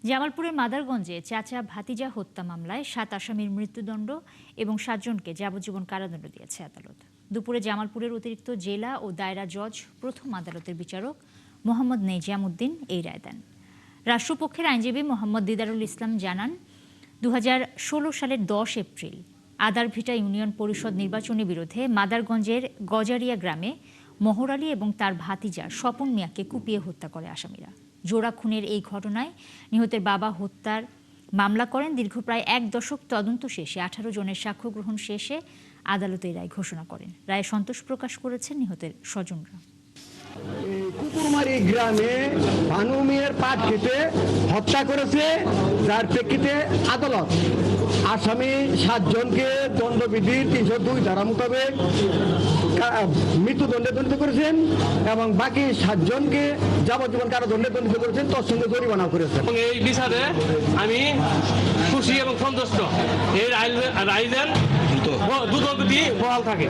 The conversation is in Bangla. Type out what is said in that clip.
জামালপুরের মাদারগঞ্জে চাচা ভাতিজা হত্যা মামলায় ৭ আসামির মৃত্যুদণ্ড এবং ৭ জনকে যাবজ্জীবন কারাদণ্ড দিয়েছে আদালত। দুপুরে জামালপুরের অতিরিক্ত জেলা ও দায়রা জজ প্রথম আদালতের বিচারক মোহাম্মদ নেজিয়াম উদ্দিন এই রায় দেন। রাষ্ট্রপক্ষের আইনজীবী মোহাম্মদ দিদারুল ইসলাম জানান, ২০১৬ সালের ১০ এপ্রিল আদারভিটা ইউনিয়ন পরিষদ নির্বাচনের বিরুদ্ধে মাদারগঞ্জের গজারিয়া গ্রামে মোহর আলী এবং তার ভাতিজা স্বপন মিয়াকে কুপিয়ে হত্যা করে আসামিরা। জোড়া খুনের এই ঘটনায় নিহতের বাবা হত্যার মামলা করেন। দীর্ঘ প্রায় ১ দশক তদন্ত শেষে ১৮ জনের সাক্ষ্য গ্রহণ শেষে আদালত এই রায় ঘোষণা করেন। রায়ে সন্তোষ প্রকাশ করেছেন নিহতের স্বজনরা। কুকুরমারি গ্রামে ভানু মিয়ার পাট কেটে হত্যা করেছে, যার প্রেক্ষিতে আদালত আসামি ৭ জনকে দণ্ডবিধির ৩০২ ধারা মোতাবেক মৃত্যুদণ্ডে দণ্ডিত করেছেন এবং বাকি ৭ জনকে যাবজ্জীবন কারাদণ্ডে দণ্ডিত করেছেন, তোর সঙ্গে জরিমানা করেছেন। এবং এই বিচারে আমি খুশি এবং সন্তুষ্ট। এই রায় দেন দ্রুত গতি বহাল থাকে।